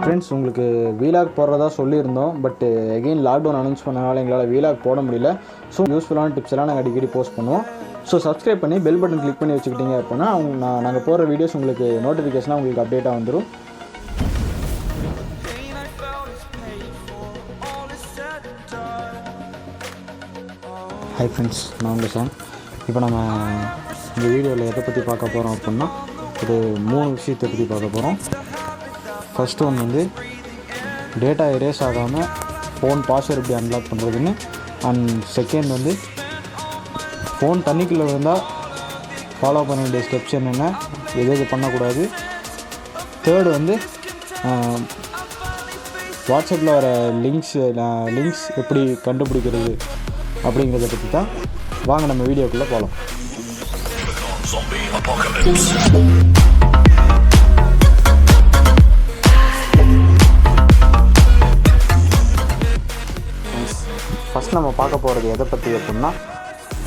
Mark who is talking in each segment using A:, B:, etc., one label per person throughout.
A: Friends, உங்களுக்கு vlog போடுறதா சொல்லியிருந்தோம். பட் எகெயின் லாக்டவுன் அனௌன்ஸ் பண்ணனால எங்களால் வீலாக் போட முடியல. ஸோ யூஸ்ஃபுல்லான டிப்ஸ் எல்லாம் நாங்கள் அடிக்கடி போஸ்ட் பண்ணுவோம். ஸோ சப்ஸ்கிரைப் பண்ணி பெல் பட்டன் கிளிக் பண்ணி வச்சுக்கிட்டீங்க அப்படின்னா நாங்கள் போடுற வீடியோஸ் உங்களுக்கு நோட்டிஃபிகேஷனாக உங்களுக்கு அப்டேட்டாக வந்துடும். ஹை ஃப்ரெண்ட்ஸ், நான் உங்கள் சார். இப்போ நம்ம இந்த வீடியோவில் எதை பற்றி பார்க்க போகிறோம் அப்படின்னா ஒரு 3 விஷயத்தை பற்றி பார்க்க போகிறோம். ஃபஸ்ட்டு ஒன்று வந்து டேட்டா எரேஸ் ஆகாமல் ஃபோன் பாஸ்வேர்டு எப்படி அன்லாக் பண்ணுறதுன்னு. அண்ட் செகண்ட் வந்து ஃபோன் தண்ணிக்குள்ளே இருந்தால் ஃபாலோ பண்ண வேண்டிய ஸ்டெப்ஸ் என்னென்ன, எது பண்ணக்கூடாது. தேர்டு வந்து வாட்ஸ்அப்பில் வர லிங்க்ஸ் எப்படி கண்டுபிடிக்கிறது அப்படிங்கிறத பற்றி தான். வாங்க நம்ம வீடியோக்குள்ளே போகலாம். ஃபஸ்ட் நம்ம பார்க்க போகிறது எதை பற்றி அப்படின்னா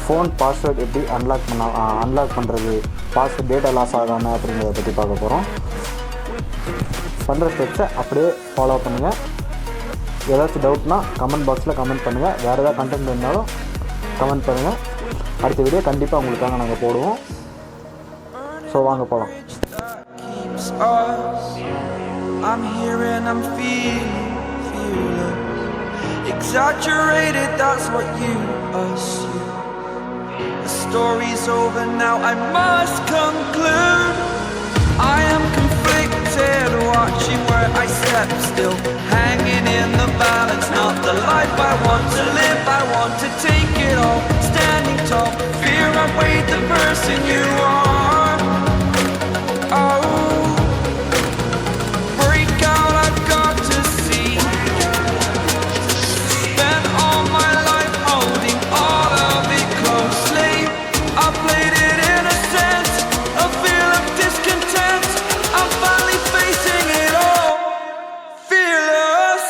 A: ஃபோன் பாஸ்வேர்டு எப்படி அன்லாக் பண்ணுறது, பாஸ்வேர்ட் டேட்டா லாஸ் ஆகாமல் அப்படிங்கிறத பற்றி பார்க்க போகிறோம். பண்ணுற ஸ்டெப்ஸை அப்படியே ஃபாலோ பண்ணுங்கள். ஏதாச்சும் டவுட்னா கமெண்ட் பாக்ஸில் கமெண்ட் பண்ணுங்கள். வேறு ஏதாவது கண்டென்ட் இருந்தாலும் கமெண்ட் பண்ணுங்கள். அடுத்த வீடியோ கண்டிப்பாக உங்களுக்காக நாங்கள் போடுவோம். ஸோ வாங்க போகலாம்.
B: Exaggerated, that's what you assume. The story's over now, I must conclude. I am conflicted, watching where I step still, hanging in the balance. Not the life I want to live, I want to take it all. Standing tall, fear I weighed the person you are. Oh, break out, I've got to see. Spent all my life holding all of it closely. I played it innocent, a feel of discontent. I'm finally facing it all, fearless.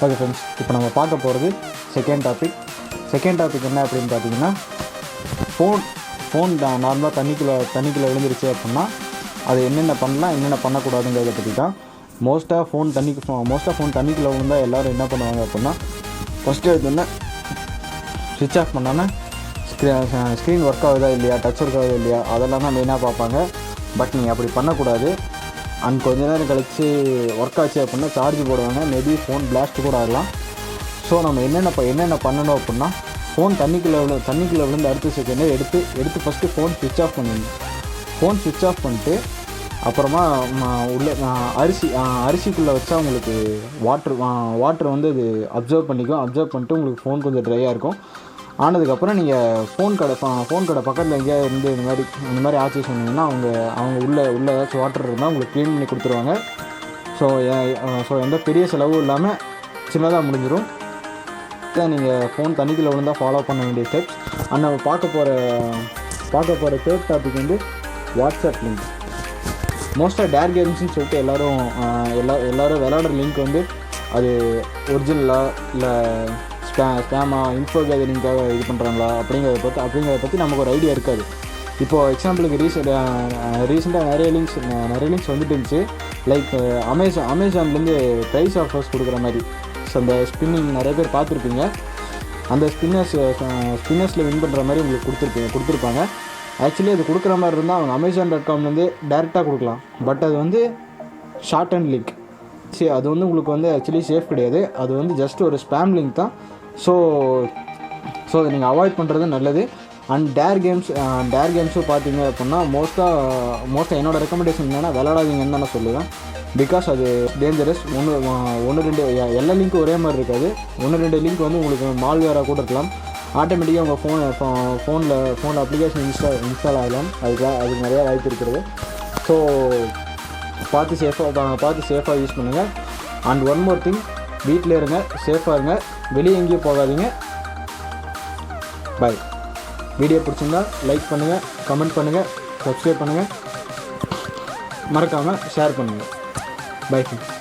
A: Okay friends, இப்போ நம்ம பார்க்க போகிறது second topic என்ன அப்படின்னு பார்த்தீங்கன்னா phone நார்மலாக தண்ணிக்குள்ளே விழுந்துருச்சு அப்படின்னா அது என்னென்ன பண்ணலாம், என்னென்ன பண்ணக்கூடாதுங்கிறத பற்றி தான். மோஸ்ட்டாக ஃபோன் தண்ணிக்குள்ளே விழுந்தால் எல்லோரும் என்ன பண்ணுவாங்க அப்படின்னா ஃபஸ்ட்டு எடுத்தோன்னே ஸ்விட்ச் ஆஃப் பண்ணாமல் ஸ்க்ரீன் ஒர்க் ஆகுதா இல்லையா, டச் ஒர்க் ஆகுதா இல்லையா, அதெல்லாம் தான் மெயினாக பார்ப்பாங்க. பட் நீங்கள் அப்படி பண்ணக்கூடாது. அண்ட் கொஞ்ச நேரம் கழித்து ஒர்க் ஆச்சு அப்படின்னா சார்ஜ் போடுவாங்க. மேபி ஃபோன் பிளாஸ்ட் கூட ஆகலாம். ஸோ நம்ம என்னென்ன பண்ணணும் அப்படின்னா ஃபோன் தண்ணிக்குள்ளே விழுந்து அடுத்த செகண்டே எடுத்து ஃபஸ்ட்டு ஃபோன் ஸ்விட்ச் ஆஃப் பண்ணிடணும். ஃபோன் ஸ்விட்ச் ஆஃப் பண்ணிட்டு அப்புறமா உள்ள அரிசிக்குள்ளே வச்சா உங்களுக்கு வாட்டர் வந்து அது அப்சர்வ் பண்ணிட்டு உங்களுக்கு ஃபோன் கொஞ்சம் ட்ரையாக இருக்கும். ஆனதுக்கப்புறம் நீங்கள் ஃபோன் கடை பக்கத்தில் எங்கேயா இருந்து இந்த மாதிரி ஆச்சு சொன்னீங்கன்னா அவங்க உள்ள ஏதாச்சும் வாட்டர் இருந்தால் உங்களுக்கு க்ளீன் பண்ணி கொடுத்துருவாங்க. ஸோ எந்த பெரிய செலவும் இல்லாமல் சின்னதாக முடிஞ்சிடும். நீங்கள் ஃபோன் தண்ணிக்குள்ளே விழுந்தால் ஃபாலோ பண்ண வேண்டிய ஸ்டெப்ஸ். அண்ட் நம்ம பார்க்க போகிற தேர்ட் டாபிக் வந்து வாட்ஸ்அப் லிங்க். மோஸ்ட்டாக டேர் கேம்ஸ்ன்னு சொல்லிட்டு எல்லோரும் விளையாடுற லிங்க் வந்து அது ஒரிஜினலாக இல்லை ஸ்பேமாக இன்ஃபோ கேதரிங்காக இது பண்ணுறாங்களா அப்படிங்கிறத பற்றி நமக்கு ஒரு ஐடியா இருக்காது. இப்போது எக்ஸாம்பிளுக்கு ரீசெண்டாக நிறைய லிங்க்ஸ் வந்துட்டு இருந்துச்சு. லைக் அமேசான்லேருந்து ப்ரைஸ் ஆஃபர்ஸ் கொடுக்குற மாதிரி. ஸோ அந்த ஸ்பின்னிங் நிறைய பேர் பார்த்துருப்பீங்க. அந்த ஸ்பின்னர்ஸில் வின் பண்ணுற மாதிரி உங்களுக்கு கொடுத்துருப்பாங்க. ஆக்சுவலி அது கொடுக்குற மாதிரி இருந்தால் அவங்க Amazon.comலேருந்து டேரெக்டாக கொடுக்கலாம். பட் அது வந்து ஷார்ட் அண்ட் லிங்க். சரி, அது வந்து உங்களுக்கு வந்து ஆக்சுவலி சேஃப் கிடையாது. அது வந்து ஜஸ்ட் ஒரு ஸ்பேம் லிங்க் தான். ஸோ அதை நீங்கள் அவாய்ட் பண்ணுறது நல்லது. அண்ட் டேர் கேம்ஸும் பார்த்தீங்க அப்படின்னா மோஸ்ட்டாக என்னோடய ரெக்கமெண்டேஷன் என்னென்னா விளாடாதீங்கன்னு தான் நான் சொல்லுவேன். பிகாஸ் அது டேஞ்சரஸ். ஒன்று ரெண்டு எல்லா லிங்க்கும் ஒரே மாதிரி இருக்காது. 1-2 லிங்க் வந்து உங்களுக்கு மால்வேராக கூட இருக்கலாம். ஆட்டோமேட்டிக்காக உங்கள் ஃபோனில் அப்ளிகேஷன் இன்ஸ்டால் ஆகலாம். அதுக்கு நிறையா வாய்ப்பு இருக்கிறது. ஸோ பார்த்து சேஃபாக யூஸ் பண்ணுங்கள். அண்ட் ஒன் மோர் திங், வீட்டில் இருங்க, சேஃபாக இருங்க, வெளியே எங்கேயும் போகாதீங்க. பை. வீடியோ பிடிச்சிருந்தா லைக் பண்ணுங்கள், கமெண்ட் பண்ணுங்கள், சப்ஸ்கிரைப் பண்ணுங்கள், மறக்காமல் ஷேர் பண்ணுங்கள். Bye friends.